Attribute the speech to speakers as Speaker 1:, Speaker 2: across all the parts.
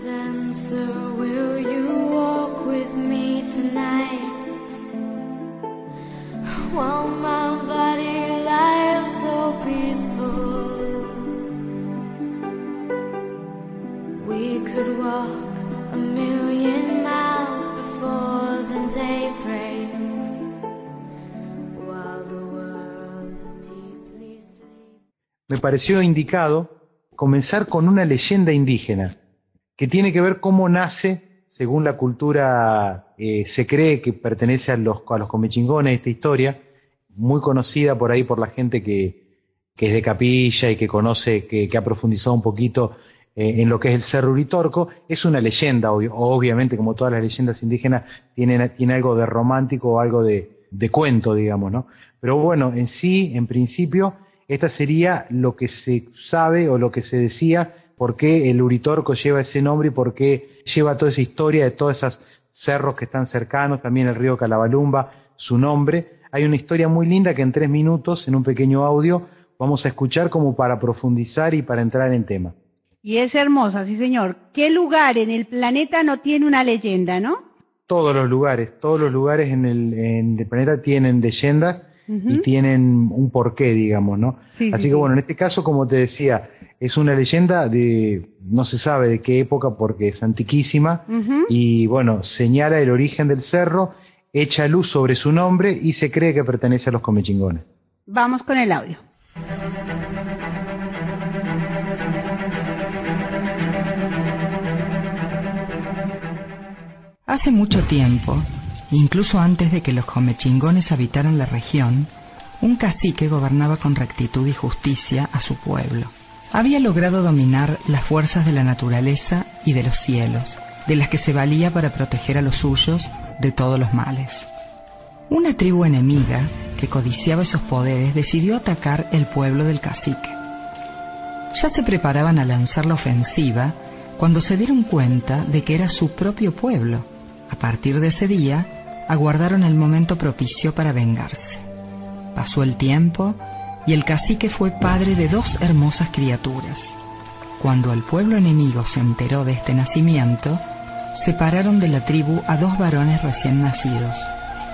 Speaker 1: Dancer, will you walk with me tonight? While my body lies so peaceful, we could walk a million miles before the day breaks, while the world is deeply asleep.
Speaker 2: Me pareció indicado comenzar con una leyenda indígena que tiene que ver cómo nace, según la cultura, se cree que pertenece a los comechingones, esta historia, muy conocida por ahí por la gente que es de Capilla y que conoce, que ha profundizado un poquito en lo que es el Cerro Uritorco. Es una leyenda, obviamente, como todas las leyendas indígenas, tiene algo de romántico o algo de cuento, digamos, ¿no? Pero bueno, en sí, en principio, esta sería lo que se sabe o lo que se decía, por qué el Uritorco lleva ese nombre y por qué lleva toda esa historia de todos esos cerros que están cercanos, también el río Calabalumba, su nombre. Hay una historia muy linda que en 3 minutos, en un pequeño audio, vamos a escuchar como para profundizar y para entrar en tema.
Speaker 3: Y es hermosa, sí señor. ¿Qué lugar en el planeta no tiene una leyenda, no?
Speaker 2: Todos los lugares en el planeta tienen leyendas y tienen un porqué, digamos, ¿no?
Speaker 3: Sí,
Speaker 2: Así
Speaker 3: sí,
Speaker 2: que
Speaker 3: sí.
Speaker 2: bueno, en este caso, como te decía, es una leyenda no se sabe de qué época porque es antiquísima, y bueno, señala el origen del cerro, echa luz sobre su nombre y se cree que pertenece a los comechingones.
Speaker 3: Vamos con el audio.
Speaker 4: Hace mucho tiempo, incluso antes de que los comechingones habitaran la región, un cacique gobernaba con rectitud y justicia a su pueblo. Había logrado dominar las fuerzas de la naturaleza y de los cielos, de las que se valía para proteger a los suyos de todos los males. Una tribu enemiga, que codiciaba esos poderes, decidió atacar el pueblo del cacique. Ya se preparaban a lanzar la ofensiva cuando se dieron cuenta de que era su propio pueblo. A partir de ese día, aguardaron el momento propicio para vengarse. Pasó el tiempo y el cacique fue padre de 2 hermosas criaturas. Cuando el pueblo enemigo se enteró de este nacimiento, separaron de la tribu a 2 varones recién nacidos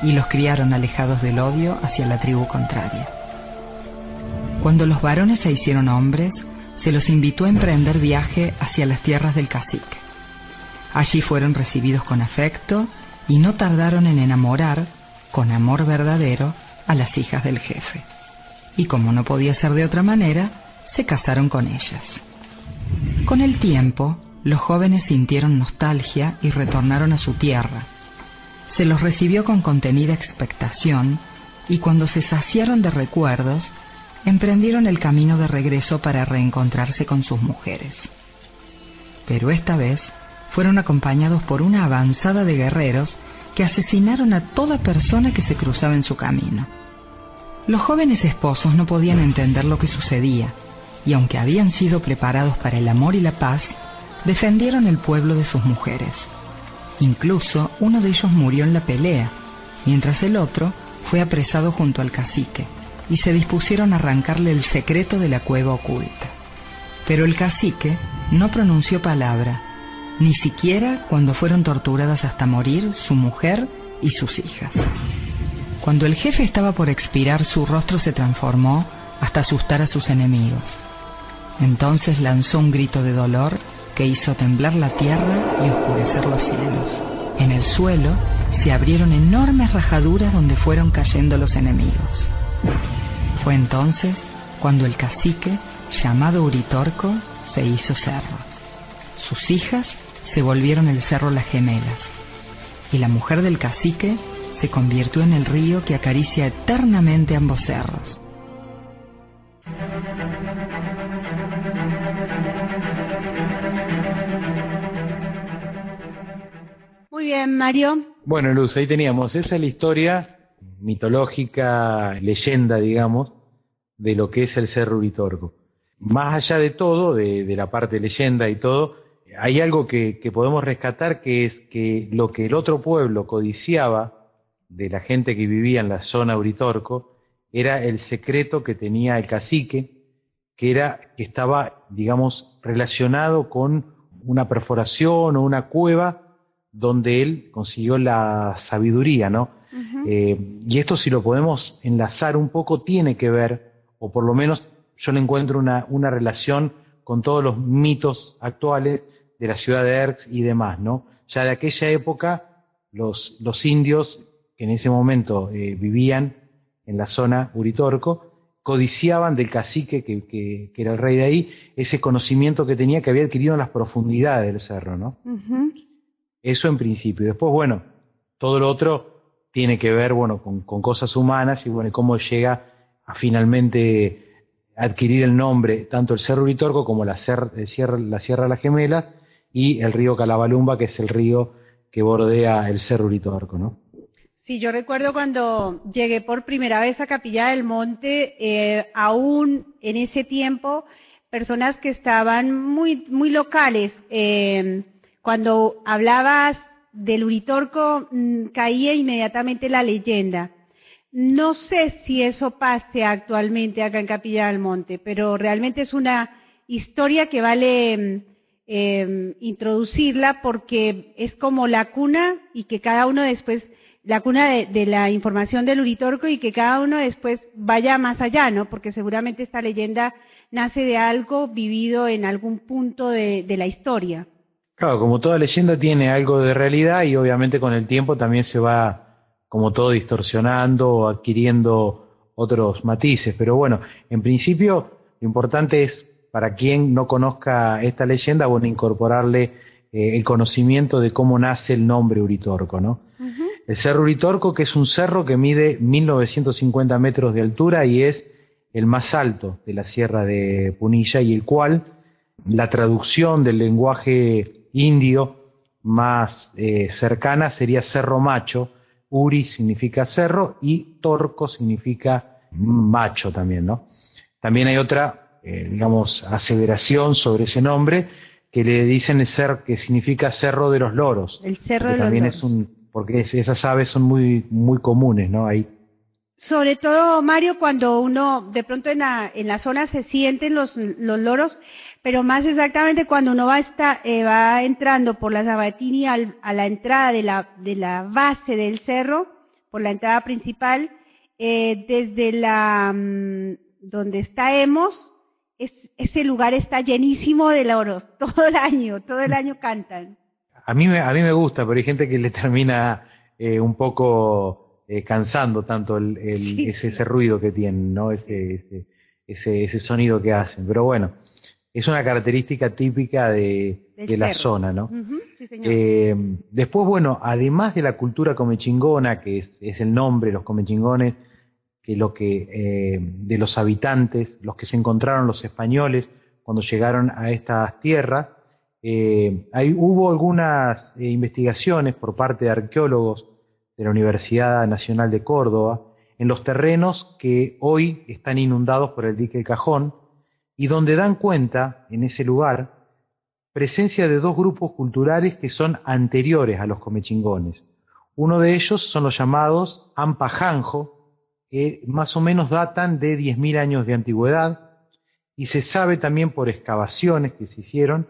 Speaker 4: y los criaron alejados del odio hacia la tribu contraria. Cuando los varones se hicieron hombres, se los invitó a emprender viaje hacia las tierras del cacique. Allí fueron recibidos con afecto y no tardaron en enamorar, con amor verdadero, a las hijas del jefe. Y como no podía ser de otra manera, se casaron con ellas. Con el tiempo, los jóvenes sintieron nostalgia y retornaron a su tierra. Se los recibió con contenida expectación y cuando se saciaron de recuerdos, emprendieron el camino de regreso para reencontrarse con sus mujeres. Pero esta vez fueron acompañados por una avanzada de guerreros que asesinaron a toda persona que se cruzaba en su camino. Los jóvenes esposos no podían entender lo que sucedía, y aunque habían sido preparados para el amor y la paz, defendieron el pueblo de sus mujeres. Incluso uno de ellos murió en la pelea, mientras el otro fue apresado junto al cacique, y se dispusieron a arrancarle el secreto de la cueva oculta. Pero el cacique no pronunció palabra, ni siquiera cuando fueron torturadas hasta morir su mujer y sus hijas. Cuando el jefe estaba por expirar, su rostro se transformó hasta asustar a sus enemigos. Entonces lanzó un grito de dolor que hizo temblar la tierra y oscurecer los cielos. En el suelo se abrieron enormes rajaduras donde fueron cayendo los enemigos. Fue entonces cuando el cacique, llamado Uritorco, se hizo cerro. Sus hijas se volvieron el cerro Las Gemelas, y la mujer del cacique se convirtió en el río que acaricia eternamente ambos cerros.
Speaker 3: Muy bien, Mario.
Speaker 2: Bueno, Luz, ahí teníamos, esa es la historia mitológica, leyenda, digamos, de lo que es el Cerro Uritorco. Más allá de todo, de la parte de leyenda y todo, hay algo que podemos rescatar, que es que lo que el otro pueblo codiciaba de la gente que vivía en la zona Uritorco era el secreto que tenía el cacique, que estaba, digamos, relacionado con una perforación o una cueva donde él consiguió la sabiduría, ¿no? Y esto, si lo podemos enlazar un poco, tiene que ver, o por lo menos yo le encuentro una relación con todos los mitos actuales de la ciudad de Erx y demás, ¿no? Ya de aquella época, los indios que en ese momento vivían en la zona Uritorco, codiciaban del cacique que era el rey de ahí, ese conocimiento que tenía, que había adquirido en las profundidades del cerro, ¿no? Eso en principio. Después, bueno, todo lo otro tiene que ver, bueno, con cosas humanas y, bueno, y cómo llega a finalmente adquirir el nombre, tanto el Cerro Uritorco como la Sierra de las Gemelas y el río Calabalumba, que es el río que bordea el Cerro Uritorco, ¿no?
Speaker 3: Sí, yo recuerdo cuando llegué por primera vez a Capilla del Monte, aún en ese tiempo, personas que estaban muy locales, cuando hablabas del Uritorco, caía inmediatamente la leyenda. No sé si eso pase actualmente acá en Capilla del Monte, pero realmente es una historia que vale introducirla, porque es como la cuna, y que cada uno después, la cuna de la información del Uritorco, y que cada uno después vaya más allá, ¿no? Porque seguramente esta leyenda nace de algo vivido en algún punto de la historia.
Speaker 2: Claro, como toda leyenda tiene algo de realidad y obviamente con el tiempo también se va, como todo, distorsionando o adquiriendo otros matices. Pero bueno, en principio lo importante es, para quien no conozca esta leyenda, bueno, incorporarle el conocimiento de cómo nace el nombre Uritorco, ¿no? El Cerro Uritorco, que es un cerro que mide 1950 metros de altura y es el más alto de la Sierra de Punilla, y el cual, la traducción del lenguaje indio más cercana sería Cerro Macho. Uri significa cerro y Torco significa macho también, ¿no? También hay otra, digamos, aseveración sobre ese nombre, que le dicen que significa Cerro de los Loros.
Speaker 3: El Cerro de los
Speaker 2: también
Speaker 3: Loros.
Speaker 2: Porque esas aves son muy comunes, ¿no? Ahí.
Speaker 3: Sobre todo, Mario, cuando uno de pronto en la zona se sienten los loros, pero más exactamente cuando uno va entrando por la Sabatini a la entrada de la base del cerro, por la entrada principal, desde donde está Hemos, ese lugar está llenísimo de loros, todo el año cantan.
Speaker 2: A mí me gusta, pero hay gente que le termina un poco cansando tanto ese ruido que tienen, ¿no? Ese sonido que hacen. Pero bueno, es una característica típica de la zona, ¿no?
Speaker 3: Sí, señor.
Speaker 2: Después, bueno, además de la cultura comechingona, que es el nombre, los comechingones, de los habitantes, los que se encontraron los españoles cuando llegaron a estas tierras, hubo algunas investigaciones por parte de arqueólogos de la Universidad Nacional de Córdoba en los terrenos que hoy están inundados por el dique El Cajón, y donde dan cuenta, en ese lugar, presencia de dos grupos culturales que son anteriores a los comechingones. Uno de ellos son los llamados Ampajanjo, que más o menos datan de 10.000 años de antigüedad, y se sabe también por excavaciones que se hicieron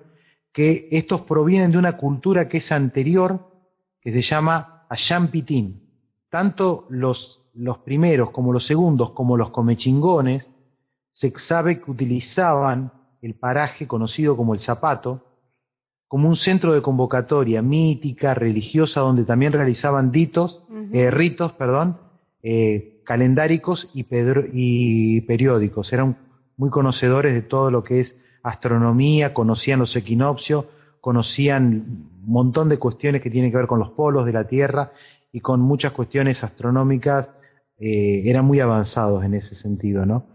Speaker 2: que estos provienen de una cultura que es anterior, que se llama Ayampitín. Tanto los primeros como los segundos, como los comechingones, se sabe que utilizaban el paraje conocido como el Zapato como un centro de convocatoria mítica, religiosa, donde también realizaban ritos, calendáricos y periódicos. Eran muy conocedores de todo lo que es astronomía, conocían los equinoccios, conocían un montón de cuestiones que tienen que ver con los polos de la Tierra y con muchas cuestiones astronómicas. Eran muy avanzados en ese sentido, ¿no?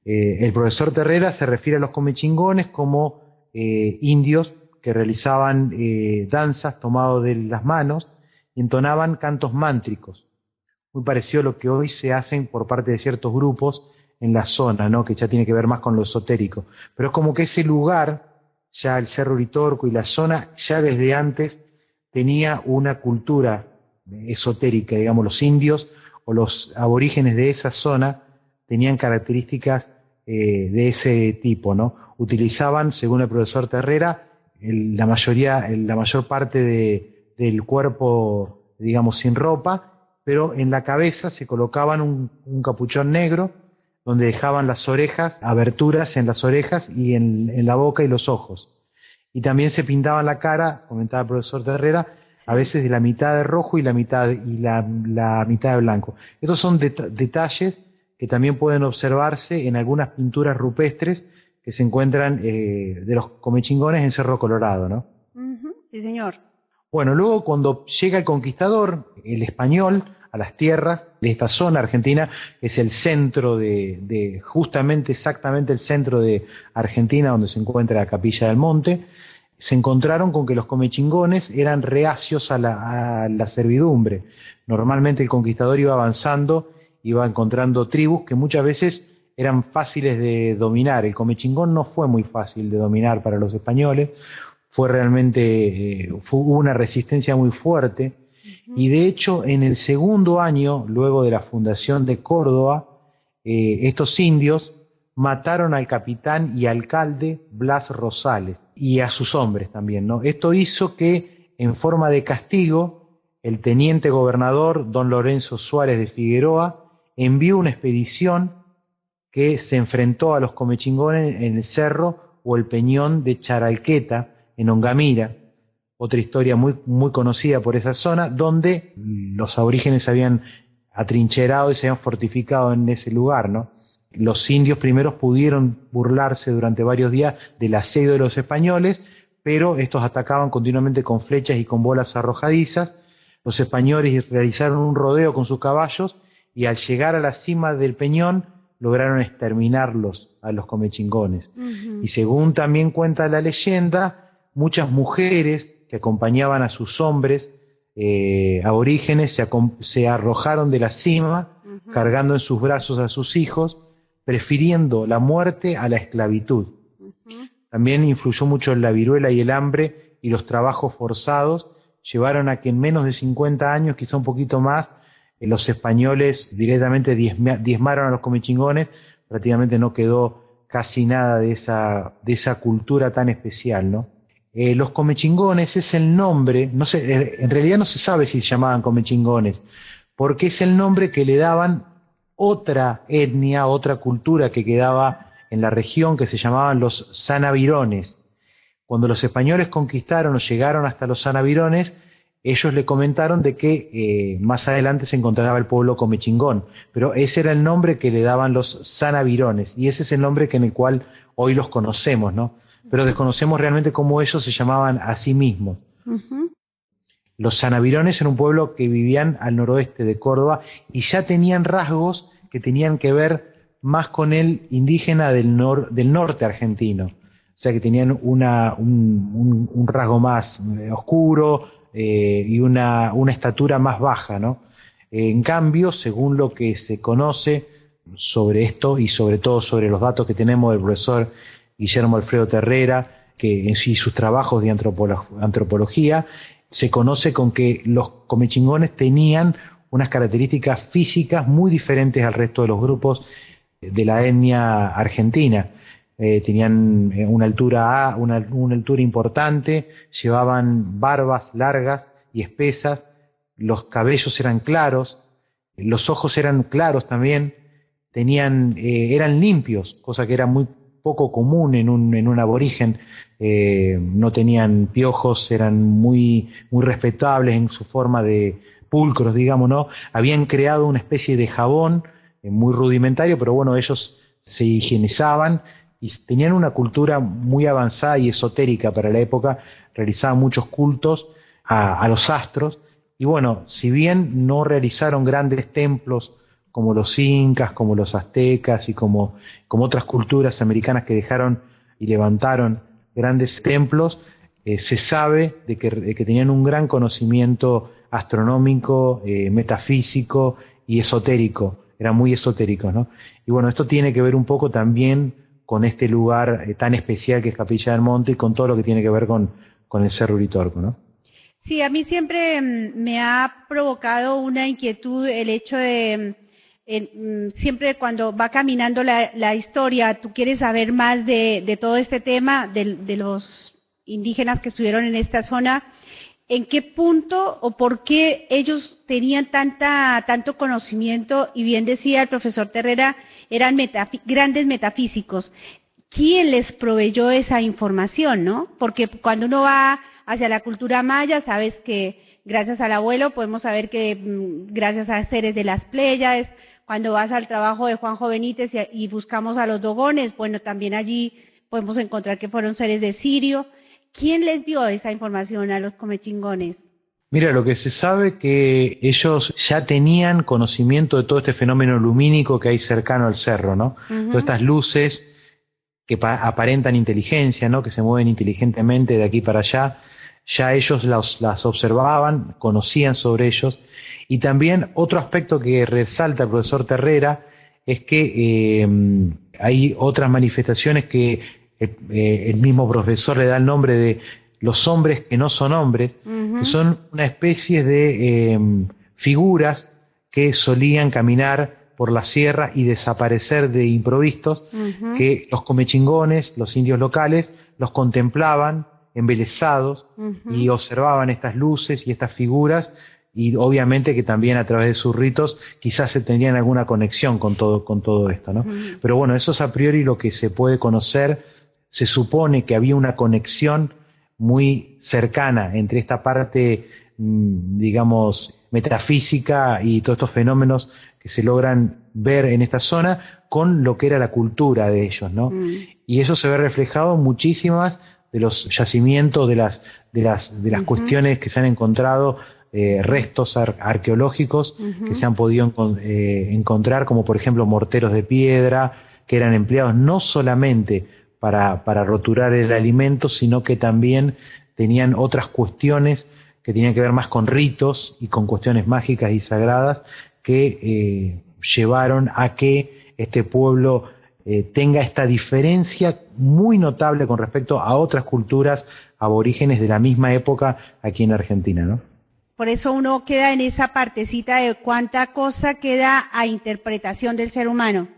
Speaker 2: El profesor Terrera se refiere a los comechingones como indios que realizaban danzas tomados de las manos y entonaban cantos mántricos, muy parecido a lo que hoy se hacen por parte de ciertos grupos en la zona, ¿no? Que ya tiene que ver más con lo esotérico. Pero es como que ese lugar, ya el Cerro Uritorco y la zona, ya desde antes tenía una cultura esotérica, digamos, los indios o los aborígenes de esa zona tenían características de ese tipo, ¿no? Utilizaban, según el profesor Terrera, la mayor parte del cuerpo, digamos, sin ropa, pero en la cabeza se colocaban un capuchón negro donde dejaban las orejas, aberturas en las orejas y en la boca y los ojos. Y también se pintaban la cara, comentaba el profesor Terrera, a veces de la mitad de rojo y la mitad de blanco. Estos son detalles que también pueden observarse en algunas pinturas rupestres que se encuentran de los comechingones en Cerro Colorado, ¿no?
Speaker 3: Sí, señor.
Speaker 2: Bueno, luego cuando llega el conquistador, el español, a las tierras de esta zona argentina, que es el centro justamente, exactamente el centro de Argentina, donde se encuentra la Capilla del Monte, se encontraron con que los comechingones eran reacios a la servidumbre. Normalmente el conquistador iba avanzando, iba encontrando tribus que muchas veces eran fáciles de dominar. El comechingón no fue muy fácil de dominar para los españoles, hubo una resistencia muy fuerte, y de hecho en el segundo año, luego de la fundación de Córdoba, estos indios mataron al capitán y alcalde Blas Rosales, y a sus hombres también, ¿no? Esto hizo que, en forma de castigo, el teniente gobernador don Lorenzo Suárez de Figueroa envió una expedición que se enfrentó a los comechingones en el cerro o el peñón de Charalqueta, en Ongamira, otra historia muy, muy conocida por esa zona, donde los aborígenes se habían atrincherado y se habían fortificado en ese lugar, ¿no? Los indios primeros pudieron burlarse durante varios días del asedio de los españoles, pero estos atacaban continuamente con flechas y con bolas arrojadizas. Los españoles realizaron un rodeo con sus caballos y al llegar a la cima del peñón lograron exterminarlos a los comechingones. Y según también cuenta la leyenda, muchas mujeres que acompañaban a sus hombres aborígenes se arrojaron de la cima, cargando en sus brazos a sus hijos, prefiriendo la muerte a la esclavitud. También influyó mucho la viruela y el hambre y los trabajos forzados, llevaron a que en menos de 50 años, quizá un poquito más, los españoles directamente diezmaron a los comechingones, prácticamente no quedó casi nada de esa cultura tan especial, ¿no? Los comechingones es el nombre, no sé, en realidad no se sabe si se llamaban comechingones, porque es el nombre que le daban otra etnia, otra cultura que quedaba en la región, que se llamaban los sanavirones. Cuando los españoles conquistaron o llegaron hasta los sanavirones, ellos le comentaron de que más adelante se encontraba el pueblo comechingón, pero ese era el nombre que le daban los sanavirones, y ese es el nombre en el cual hoy los conocemos, ¿no? Pero desconocemos realmente cómo ellos se llamaban a sí mismos. Los sanavirones eran un pueblo que vivían al noroeste de Córdoba y ya tenían rasgos que tenían que ver más con el indígena del norte argentino. O sea que tenían un rasgo más oscuro y una estatura más baja, ¿no? En cambio, según lo que se conoce sobre esto y sobre todo sobre los datos que tenemos del profesor Guillermo Alfredo Terrera, que en sí sus trabajos de antropología, se conoce con que los comechingones tenían unas características físicas muy diferentes al resto de los grupos de la etnia argentina. Tenían una altura importante, llevaban barbas largas y espesas, los cabellos eran claros, los ojos eran claros también, eran limpios, cosa que era muy poco común en un aborigen. No tenían piojos, eran muy, muy respetables en su forma de pulcros, digamos, ¿no? Habían creado una especie de jabón muy rudimentario, pero bueno, ellos se higienizaban y tenían una cultura muy avanzada y esotérica para la época, realizaban muchos cultos a los astros, y bueno, si bien no realizaron grandes templos como los incas, como los aztecas y como otras culturas americanas que dejaron y levantaron grandes templos, se sabe de que tenían un gran conocimiento astronómico, metafísico y esotérico, eran muy esotéricos, ¿no? Y bueno, esto tiene que ver un poco también con este lugar tan especial que es Capilla del Monte y con todo lo que tiene que ver con el Cerro Uritorco, ¿no?
Speaker 3: Sí, a mí siempre me ha provocado una inquietud el hecho de siempre cuando va caminando la historia, tú quieres saber más de todo este tema, de los indígenas que estuvieron en esta zona, ¿en qué punto o por qué ellos tenían tanto conocimiento? Y bien decía el profesor Terrera, eran grandes metafísicos. ¿Quién les proveyó esa información, no? Porque cuando uno va hacia la cultura maya, sabes que gracias al abuelo podemos saber que gracias a seres de las Pléyades, cuando vas al trabajo de Juanjo Benítez y buscamos a los dogones, bueno, también allí podemos encontrar que fueron seres de Sirio. ¿Quién les dio esa información a los comechingones?
Speaker 2: Mira, lo que se sabe que ellos ya tenían conocimiento de todo este fenómeno lumínico que hay cercano al cerro, ¿no? Todas estas luces que aparentan inteligencia, ¿no? Que se mueven inteligentemente de aquí para allá, ya ellos las observaban, conocían sobre ellos. Y también otro aspecto que resalta el profesor Terrera es que hay otras manifestaciones que el mismo profesor le da el nombre de los hombres que no son hombres, que son una especie de figuras que solían caminar por la sierra y desaparecer de improvistos, que los comechingones, los indios locales, los contemplaban embelesados y observaban estas luces y estas figuras, y obviamente que también a través de sus ritos quizás se tenían alguna conexión con todo esto, ¿no? Pero bueno, eso es a priori lo que se puede conocer. Se supone que había una conexión muy cercana entre esta parte, digamos, metafísica y todos estos fenómenos que se logran ver en esta zona con lo que era la cultura de ellos, ¿no? Y eso se ve reflejado en muchísimas de los yacimientos, de las cuestiones que se han encontrado, restos arqueológicos que se han podido encontrar, como por ejemplo morteros de piedra, que eran empleados no solamente para roturar el alimento, sino que también tenían otras cuestiones que tenían que ver más con ritos y con cuestiones mágicas y sagradas que llevaron a que este pueblo tenga esta diferencia muy notable con respecto a otras culturas aborígenes de la misma época aquí en Argentina, ¿no?
Speaker 3: Por eso uno queda en esa partecita de cuánta cosa queda a interpretación del ser humano,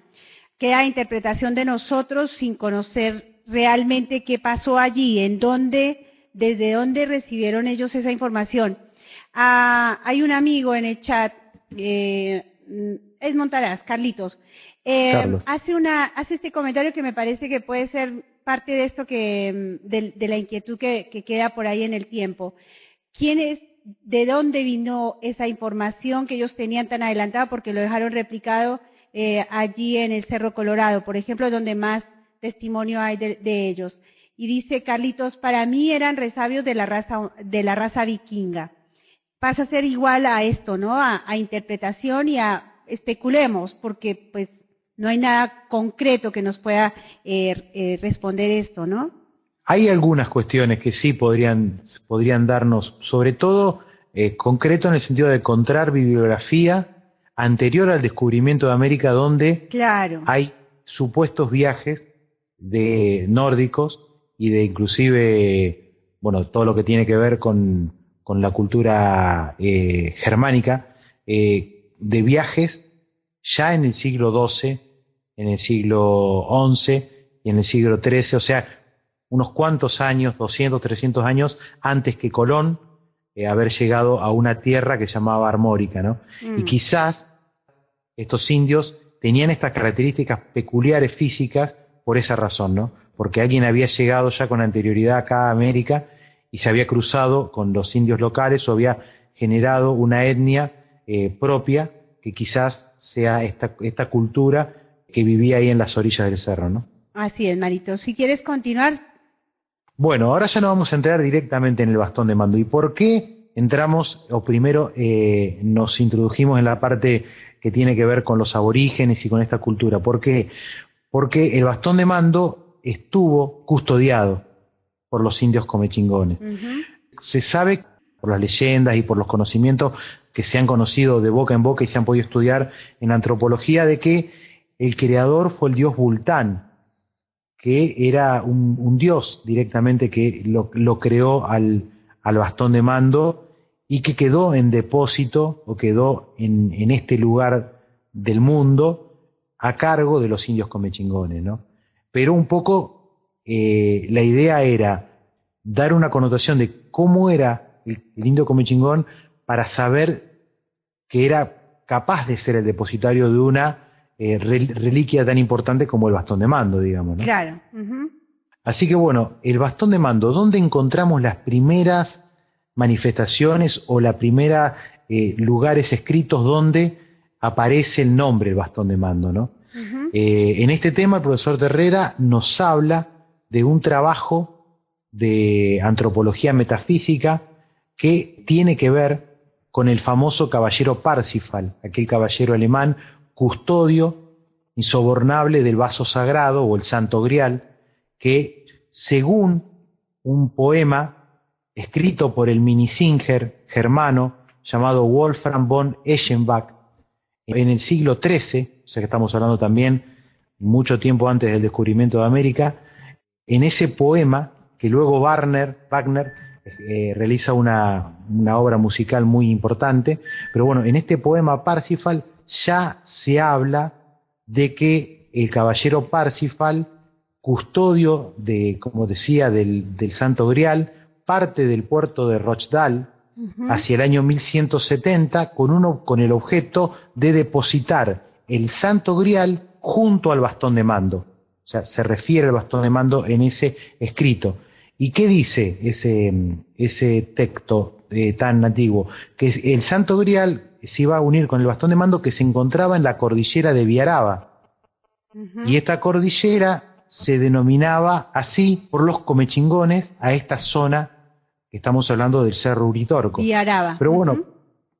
Speaker 3: queda a interpretación de nosotros sin conocer realmente qué pasó allí, desde dónde recibieron ellos esa información. Hay un amigo en el chat, es Montaraz, Carlitos,
Speaker 2: Carlos.
Speaker 3: hace este comentario que me parece que puede ser parte de esto de la inquietud que queda por ahí en el tiempo. ¿De dónde vino esa información que ellos tenían tan adelantada? Porque lo dejaron replicado allí en el Cerro Colorado, por ejemplo, donde más testimonio hay de ellos. Y dice Carlitos, para mí eran resabios de la raza vikinga. Pasa a ser igual a esto, ¿no? A interpretación y a especulemos, porque pues no hay nada concreto que nos pueda responder esto, ¿no?
Speaker 2: Hay algunas cuestiones que sí podrían darnos, sobre todo concreto en el sentido de encontrar bibliografía anterior al descubrimiento de América, donde hay supuestos viajes de nórdicos y de inclusive, bueno, todo lo que tiene que ver con la cultura germánica, de viajes ya en el siglo XII, en el siglo XI y en el siglo XIII, o sea, unos cuantos años, 200, 300 años antes que Colón haber llegado a una tierra que se llamaba Armórica, ¿no? Y quizás estos indios tenían estas características peculiares físicas por esa razón, ¿no? Porque alguien había llegado ya con anterioridad acá a América y se había cruzado con los indios locales o había generado una etnia propia que quizás sea esta cultura que vivía ahí en las orillas del cerro, ¿no?
Speaker 3: Así es, Marito. Si quieres continuar.
Speaker 2: Bueno, ahora ya nos vamos a entrar directamente en el bastón de mando. ¿Y por qué entramos, o primero nos introdujimos en la parte que tiene que ver con los aborígenes y con esta cultura? ¿Por qué? Porque el bastón de mando estuvo custodiado por los indios comechingones. Se sabe por las leyendas y por los conocimientos que se han conocido de boca en boca y se han podido estudiar en antropología, de que el creador fue el dios Vultán, que era un dios directamente que lo creó al bastón de mando y que quedó en depósito o quedó en este lugar del mundo a cargo de los indios comechingones, ¿no? Pero un poco la idea era dar una connotación de cómo era el indio Comechingón para saber que era capaz de ser el depositario de una reliquia tan importante como el bastón de mando, digamos, ¿no?
Speaker 3: Claro. Ujú.
Speaker 2: Así que bueno, el bastón de mando, ¿dónde encontramos las primeras manifestaciones o la primera lugares escritos donde aparece el nombre del bastón de mando, ¿no?
Speaker 3: Ujú.
Speaker 2: En este tema el profesor Terrera nos habla de un trabajo de antropología metafísica que tiene que ver con el famoso caballero Parsifal, aquel caballero alemán custodio insobornable del vaso sagrado o el Santo Grial, que según un poema escrito por el minisinger germano llamado Wolfram von Eschenbach en el siglo XIII, o sea que estamos hablando también mucho tiempo antes del descubrimiento de América, en ese poema que luego Wagner realiza una obra musical muy importante, pero bueno, en este poema Parsifal ya se habla de que el caballero Parsifal, custodio de, como decía, del Santo Grial, parte del puerto de Rochdale hacia el año 1170 con el objeto de depositar el Santo Grial junto al bastón de mando. O sea, se refiere al bastón de mando en ese escrito. ¿Y qué dice ese texto tan antiguo? Que el Santo Grial se iba a unir con el bastón de mando que se encontraba en la cordillera de Viaraba. Y esta cordillera se denominaba así por los comechingones a esta zona que estamos hablando del Cerro Uritorco.
Speaker 3: Viaraba.
Speaker 2: Pero bueno,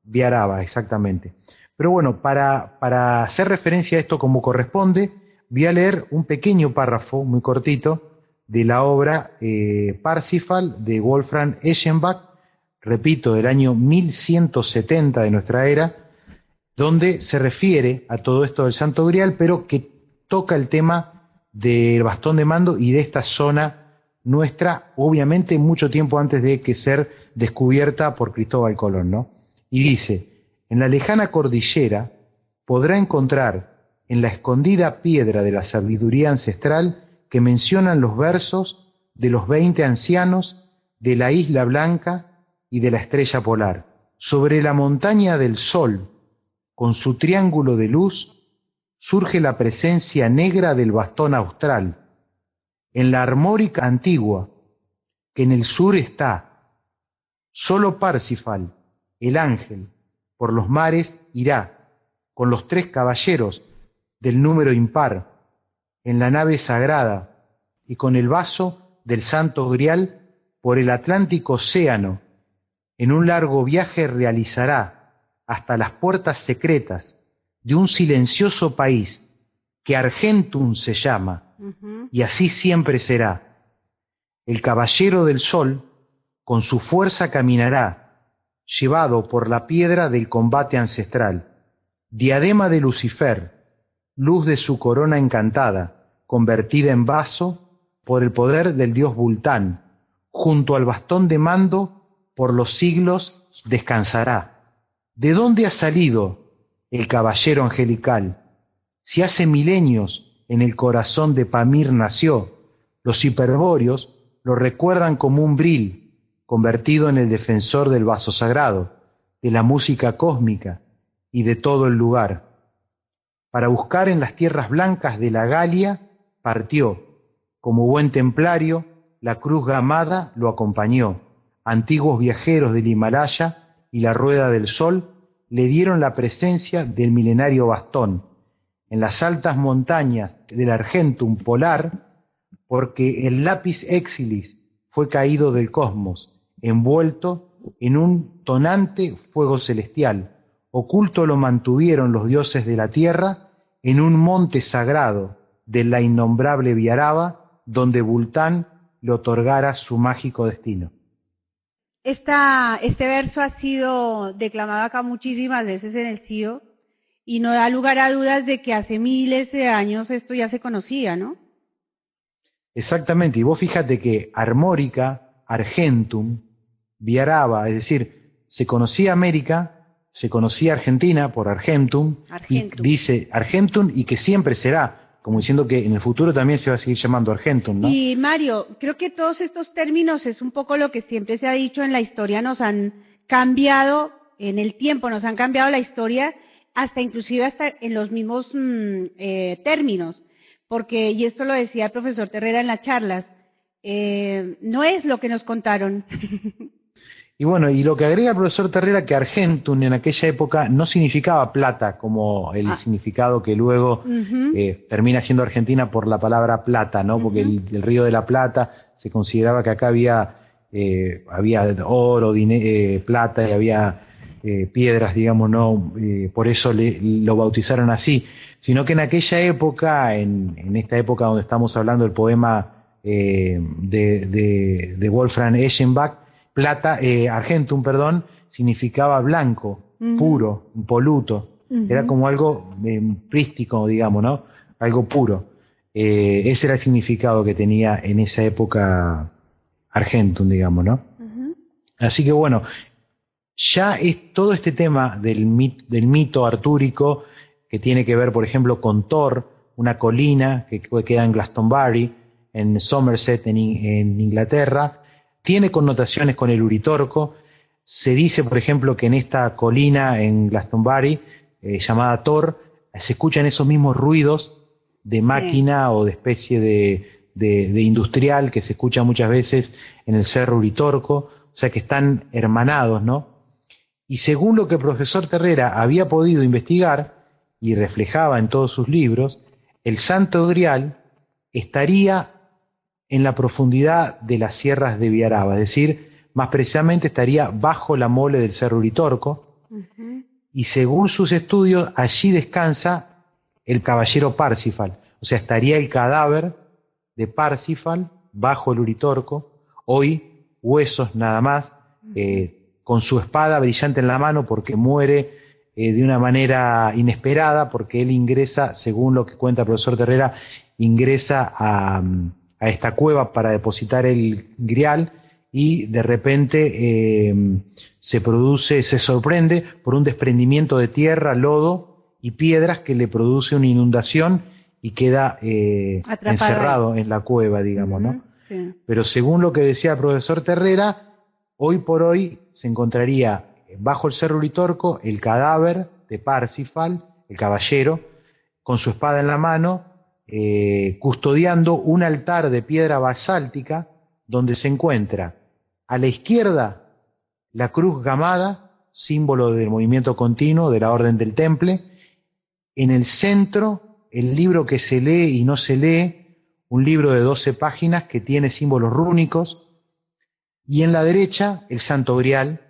Speaker 2: Viaraba, exactamente. Pero bueno, para hacer referencia a esto como corresponde, voy a leer un pequeño párrafo, muy cortito, de la obra Parsifal de Wolfram Eschenbach, repito, del año 1170 de nuestra era, donde se refiere a todo esto del Santo Grial, pero que toca el tema del bastón de mando y de esta zona nuestra, obviamente mucho tiempo antes de que ser descubierta por Cristóbal Colón, ¿no? Y dice, en la lejana cordillera podrá encontrar en la escondida piedra de la sabiduría ancestral que mencionan los versos de los 20 ancianos de la Isla Blanca y de la Estrella Polar. Sobre la montaña del Sol, con su triángulo de luz, surge la presencia negra del bastón austral. En la armórica antigua, que en el sur está, solo Parsifal, el ángel, por los mares irá, con los 3 caballeros del número impar, en la nave sagrada, y con el vaso del Santo Grial por el Atlántico Océano, en un largo viaje realizará hasta las puertas secretas de un silencioso país que Argentum se llama, y así siempre será. El caballero del sol con su fuerza caminará, llevado por la piedra del combate ancestral, diadema de Lucifer, luz de su corona encantada, convertida en vaso por el poder del dios Vultán, junto al bastón de mando por los siglos descansará. ¿De dónde ha salido el caballero angelical? Si hace milenios en el corazón de Pamir nació, los hiperbóreos lo recuerdan como un bril, convertido en el defensor del vaso sagrado, de la música cósmica y de todo el lugar. Para buscar en las tierras blancas de la Galia, partió, como buen templario, la cruz gamada lo acompañó. Antiguos viajeros del Himalaya y la rueda del sol le dieron la presencia del milenario bastón en las altas montañas del Argentum polar, porque el lápiz exilis fue caído del cosmos, envuelto en un tonante fuego celestial. Oculto lo mantuvieron los dioses de la tierra en un monte sagrado de la innombrable Viaraba, donde Vultán le otorgara su mágico destino.
Speaker 3: Este verso ha sido declamado acá muchísimas veces en el CIO y no da lugar a dudas de que hace miles de años esto ya se conocía, ¿no?
Speaker 2: Exactamente, y vos fíjate que Armórica, Argentum, Viaraba, es decir, se conocía América, se conocía Argentina por Argentum, y dice Argentum y que siempre será, como diciendo que en el futuro también se va a seguir llamando Argentum, ¿no?
Speaker 3: Y Mario, creo que todos estos términos es un poco lo que siempre se ha dicho en la historia, nos han cambiado en el tiempo, nos han cambiado la historia inclusive hasta en los mismos términos, porque, y esto lo decía el profesor Terrera en las charlas, no es lo que nos contaron.
Speaker 2: Y bueno, y lo que agrega el profesor Terrera, que Argentum en aquella época no significaba plata, como el significado que luego termina siendo Argentina por la palabra plata, ¿no? Porque el Río de la Plata se consideraba que acá había oro, plata y había piedras, digamos, ¿no? Por eso lo bautizaron así. Sino que en aquella época, en esta época donde estamos hablando del poema de Wolfram Eschenbach, Argentum, perdón, significaba blanco, puro, impoluto. Era como algo prístico, digamos, ¿no? Algo puro. Ese era el significado que tenía en esa época Argentum, digamos, ¿no? Así que bueno, ya es todo este tema del mito artúrico que tiene que ver, por ejemplo, con Thor, una colina que queda en Glastonbury, en Somerset, en Inglaterra. Tiene connotaciones con el Uritorco. Se dice, por ejemplo, que en esta colina en Glastonbury, llamada Thor, se escuchan esos mismos ruidos de máquina o de especie de industrial que se escucha muchas veces en el Cerro Uritorco, o sea que están hermanados, ¿no? Y según lo que el profesor Terrera había podido investigar y reflejaba en todos sus libros, el Santo Grial estaría en la profundidad de las sierras de Viaraba, es decir, más precisamente estaría bajo la mole del Cerro Uritorco, y según sus estudios, allí descansa el caballero Parsifal, o sea, estaría el cadáver de Parsifal bajo el Uritorco, hoy huesos nada más, con su espada brillante en la mano porque muere de una manera inesperada, porque él ingresa, según lo que cuenta el profesor Terrera, ingresa a esta cueva para depositar el grial y de repente se sorprende por un desprendimiento de tierra, lodo y piedras que le produce una inundación y queda encerrado en la cueva, digamos, ¿no? Sí. Pero según lo que decía el profesor Terrera, hoy por hoy se encontraría bajo el Cerro Uritorco el cadáver de Parsifal, el caballero, con su espada en la mano, custodiando un altar de piedra basáltica donde se encuentra a la izquierda la cruz gamada, símbolo del movimiento continuo de la Orden del Temple, en el centro el libro que se lee y no se lee, un libro de 12 páginas que tiene símbolos rúnicos, y en la derecha el Santo Grial,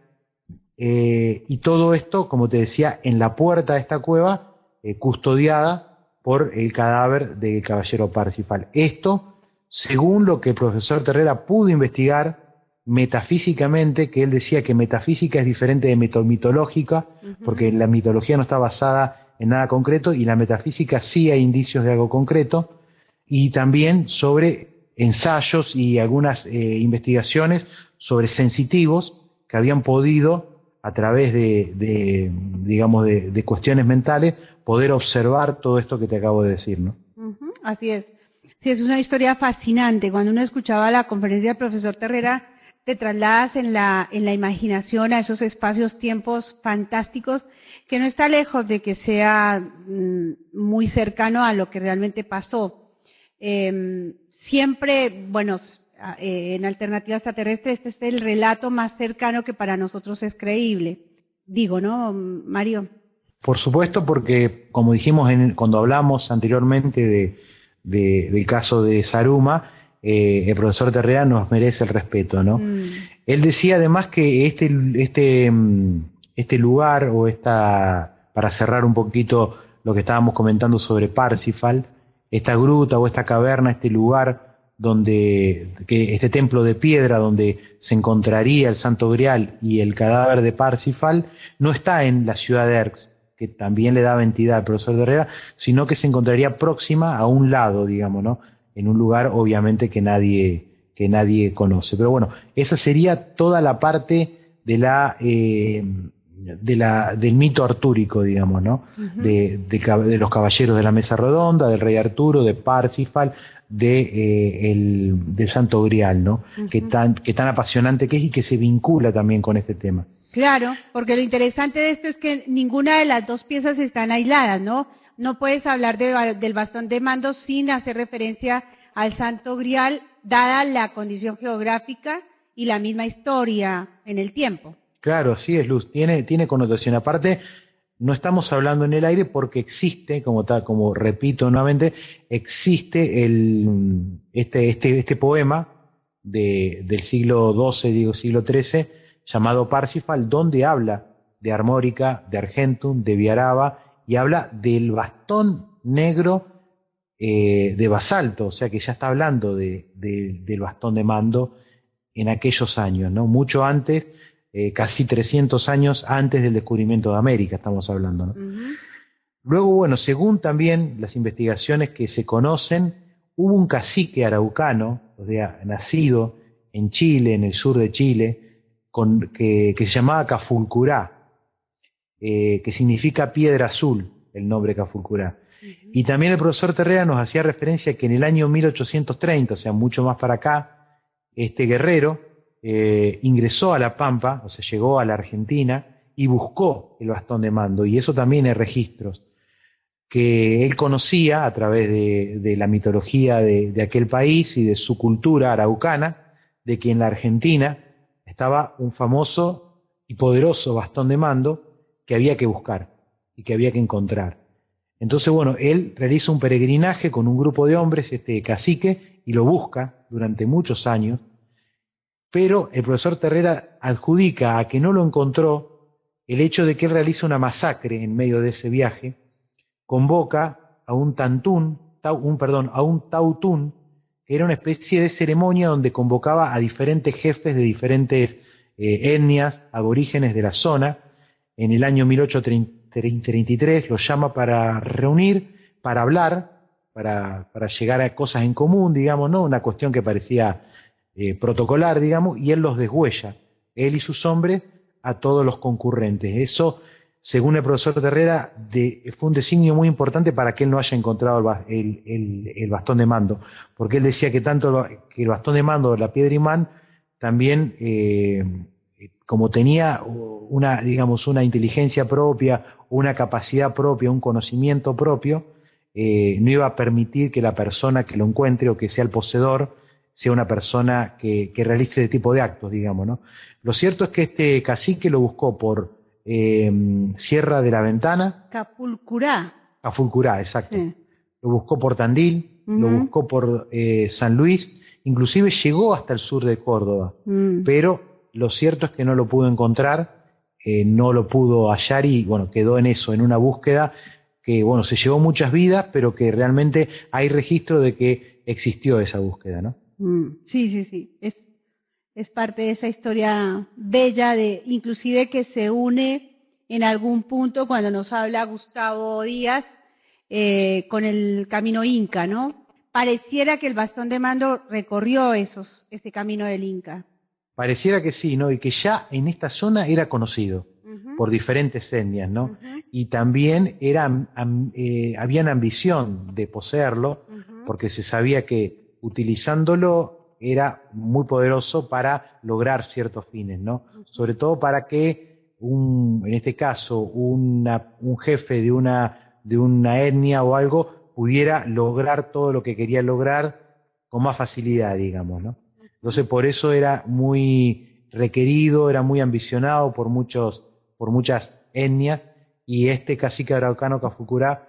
Speaker 2: y todo esto, como te decía, en la puerta de esta cueva, custodiada por el cadáver del caballero Parsifal. Esto, según lo que el profesor Terrera pudo investigar metafísicamente, que él decía que metafísica es diferente de mitológica, porque la mitología no está basada en nada concreto, y la metafísica sí hay indicios de algo concreto, y también sobre ensayos y algunas investigaciones sobre sensitivos que habían podido, a través de cuestiones mentales, poder observar todo esto que te acabo de decir, ¿no?
Speaker 3: Así es. Sí, es una historia fascinante. Cuando uno escuchaba la conferencia del profesor Terrera, te trasladas en la imaginación a esos espacios, tiempos fantásticos, que no está lejos de que sea muy cercano a lo que realmente pasó. Siempre, bueno, en Alternativa Extraterrestre, este es el relato más cercano que para nosotros es creíble. Digo, ¿no, Mario?
Speaker 2: Por supuesto, porque como dijimos cuando hablamos anteriormente del caso de Saruma, el profesor Terrera nos merece el respeto, ¿no? Él decía además que este lugar, para cerrar un poquito lo que estábamos comentando sobre Parsifal, esta gruta o esta caverna, este lugar este templo de piedra donde se encontraría el Santo Grial y el cadáver de Parsifal, no está en la ciudad de Erx, que también le daba entidad al profesor Terrera, sino que se encontraría próxima a un lado, digamos, ¿no? En un lugar obviamente que nadie conoce. Pero bueno, esa sería toda la parte de del mito artúrico, digamos, ¿no? De los caballeros de la mesa redonda, del rey Arturo, de Parsifal, del Santo Grial, ¿no? Que tan apasionante que es y que se vincula también con este tema.
Speaker 3: Claro, porque lo interesante de esto es que ninguna de las dos piezas están aisladas, ¿no? No puedes hablar del bastón de mando sin hacer referencia al Santo Grial, dada la condición geográfica y la misma historia en el tiempo.
Speaker 2: Claro, sí es, Luz, tiene connotación. Aparte, no estamos hablando en el aire porque existe, como repito nuevamente, existe este poema del siglo XII, digo siglo XIII, llamado Parsifal, donde habla de Armórica, de Argentum, de Viaraba, y habla del bastón negro de basalto, o sea que ya está hablando del bastón de mando en aquellos años, ¿no? Mucho antes, casi 300 años antes del descubrimiento de América, estamos hablando, ¿no? Luego, bueno, según también las investigaciones que se conocen, hubo un cacique araucano, o sea, nacido en Chile, en el sur de Chile, que se llamaba Cafulcurá, que significa piedra azul, el nombre Cafulcurá. Y también el profesor Terrera nos hacía referencia que en el año 1830, o sea, mucho más para acá, este guerrero ingresó a La Pampa, o sea, llegó a la Argentina y buscó el bastón de mando, y eso también hay registros que él conocía a través de la mitología de aquel país y de su cultura araucana, de que en la Argentina estaba un famoso y poderoso bastón de mando que había que buscar y que había que encontrar. Entonces, bueno, él realiza un peregrinaje con un grupo de hombres, este cacique, y lo busca durante muchos años, pero el profesor Terrera adjudica a que no lo encontró el hecho de que él realiza una masacre en medio de ese viaje, convoca a un tautún, que era una especie de ceremonia donde convocaba a diferentes jefes de diferentes etnias, aborígenes de la zona. En el año 1833 los llama para reunir, para hablar, para llegar a cosas en común, digamos, ¿no? Una cuestión que parecía protocolar, digamos, y él los deshuella, él y sus hombres, a todos los concurrentes. Eso, según el profesor Terrera, fue un designio muy importante para que él no haya encontrado el bastón de mando, porque él decía que tanto que el bastón de mando de la piedra imán también, como tenía una inteligencia propia, una capacidad propia, un conocimiento propio, no iba a permitir que la persona que lo encuentre o que sea el poseedor sea una persona que realice este tipo de actos, digamos, ¿no? Lo cierto es que este cacique lo buscó por Sierra de la Ventana. Cafulcurá, exacto. Sí. Lo buscó por Tandil, lo buscó por San Luis, inclusive llegó hasta el sur de Córdoba, pero lo cierto es que no lo pudo encontrar, no lo pudo hallar y bueno, quedó en eso, en una búsqueda que bueno, se llevó muchas vidas, pero que realmente hay registro de que existió esa búsqueda, ¿no?
Speaker 3: Sí. Es parte de esa historia bella, inclusive que se une en algún punto cuando nos habla Gustavo Díaz con el camino Inca, ¿no? Pareciera que el bastón de mando recorrió ese camino del Inca.
Speaker 2: Pareciera que sí, ¿no? Y que ya en esta zona era conocido por diferentes etnias, ¿no? Y también habían ambición de poseerlo, porque se sabía que utilizándolo era muy poderoso para lograr ciertos fines, ¿no? Sobre todo para que en este caso, un jefe de una etnia o algo pudiera lograr todo lo que quería lograr con más facilidad, digamos, ¿no? Entonces por eso era muy requerido, era muy ambicionado por muchas etnias, y este cacique araucano Cafulcurá,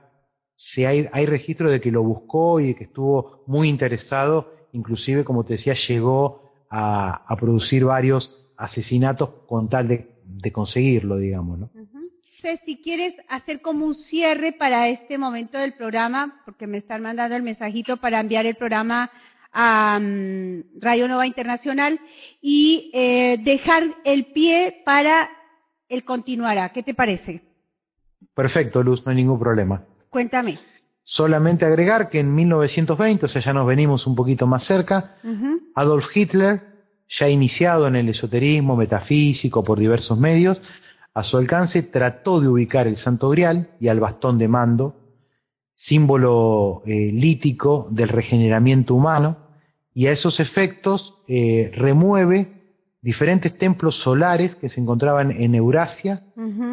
Speaker 2: hay registro de que lo buscó y de que estuvo muy interesado, inclusive, como te decía, llegó a producir varios asesinatos con tal de conseguirlo, digamos, ¿no?
Speaker 3: Entonces, si quieres hacer como un cierre para este momento del programa, porque me están mandando el mensajito para enviar el programa a Radio Nova Internacional y dejar el pie para el continuará. ¿Qué te parece?
Speaker 2: Perfecto, Luz, no hay ningún problema.
Speaker 3: Cuéntame.
Speaker 2: Solamente agregar que en 1920, o sea, ya nos venimos un poquito más cerca, Adolf Hitler, ya iniciado en el esoterismo metafísico por diversos medios, a su alcance, trató de ubicar el Santo Grial y al bastón de mando, símbolo lítico del regeneramiento humano, y a esos efectos remueve diferentes templos solares que se encontraban en Eurasia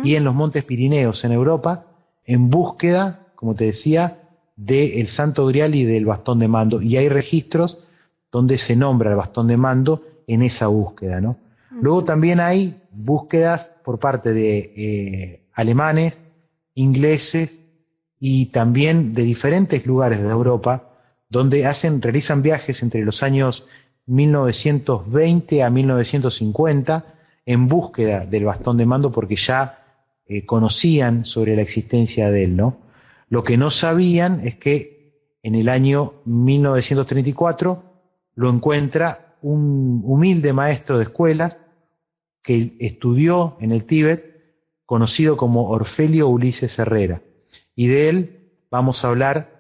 Speaker 2: y en los Montes Pirineos en Europa, en búsqueda, como te decía, del Santo Grial y del bastón de mando. Y hay registros donde se nombra el bastón de mando en esa búsqueda, ¿no? Luego también hay búsquedas por parte de alemanes, ingleses y también de diferentes lugares de Europa, donde realizan viajes entre los años 1920 a 1950 en búsqueda del bastón de mando, porque ya conocían sobre la existencia de él, ¿no? Lo que no sabían es que en el año 1934 lo encuentra un humilde maestro de escuelas que estudió en el Tíbet, conocido como Orfelio Ulises Herrera. Y de él vamos a hablar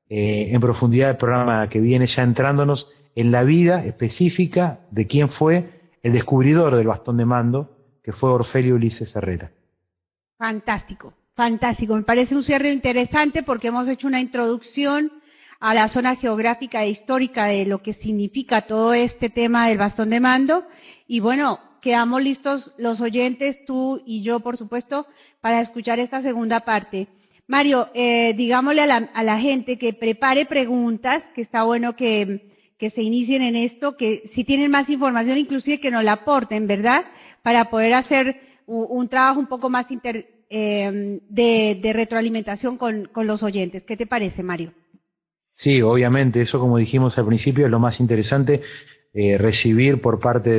Speaker 2: en profundidad del programa que viene, ya entrándonos en la vida específica de quién fue el descubridor del bastón de mando, que fue Orfelio Ulises Herrera.
Speaker 3: Fantástico, fantástico. Me parece un cierre interesante porque hemos hecho una introducción a la zona geográfica e histórica de lo que significa todo este tema del bastón de mando. Y bueno, quedamos listos los oyentes, tú y yo, por supuesto, para escuchar esta segunda parte. Mario, digámosle a la gente que prepare preguntas, que está bueno que se inicien en esto, que si tienen más información, inclusive que nos la aporten, ¿verdad? Para poder hacer un trabajo un poco más de retroalimentación con los oyentes. ¿Qué te parece, Mario?
Speaker 2: Sí, obviamente, eso como dijimos al principio es lo más interesante, recibir por parte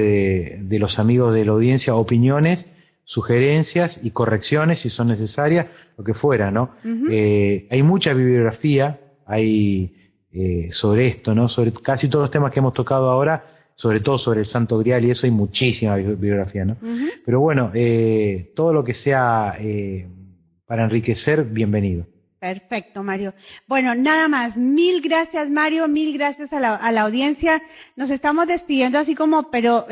Speaker 2: de los amigos de la audiencia opiniones, sugerencias y correcciones si son necesarias, lo que fuera, ¿no? Hay mucha bibliografía, sobre esto, ¿no? Sobre casi todos los temas que hemos tocado ahora, sobre todo sobre el Santo Grial y eso, hay muchísima bibliografía, ¿no? Pero bueno, todo lo que sea para enriquecer, bienvenido.
Speaker 3: Perfecto, Mario. Bueno, nada más. Mil gracias, Mario. Mil gracias a la audiencia. Nos estamos despidiendo así como, pero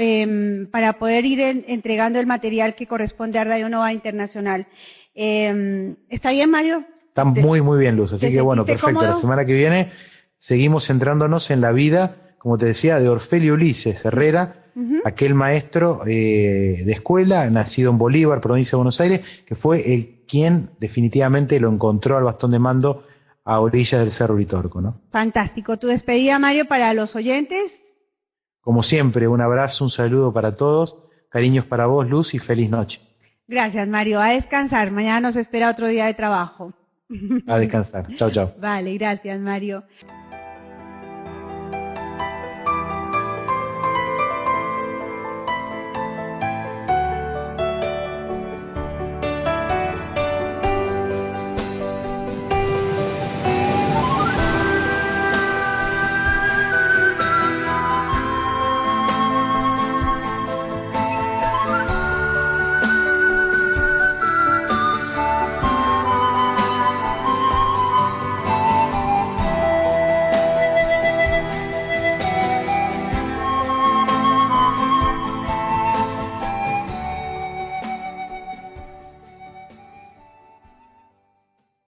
Speaker 3: para poder ir entregando el material que corresponde a Radio Nova Internacional. ¿Está bien, Mario?
Speaker 2: Está muy, muy bien, Luz. Así que bueno, perfecto.
Speaker 3: ¿Cómodo?
Speaker 2: La semana que viene seguimos centrándonos en la vida, como te decía, de Orfelio Ulises Herrera, aquel maestro de escuela, nacido en Bolívar, provincia de Buenos Aires, que fue quien definitivamente lo encontró al bastón de mando a orillas del Cerro Uritorco, ¿no?
Speaker 3: Fantástico. Tu despedida, Mario, para los oyentes.
Speaker 2: Como siempre, un abrazo, un saludo para todos, cariños para vos, Luz, y feliz noche.
Speaker 3: Gracias, Mario. A descansar. Mañana nos espera otro día de trabajo.
Speaker 2: A descansar. Chao, chao.
Speaker 3: Vale, gracias, Mario.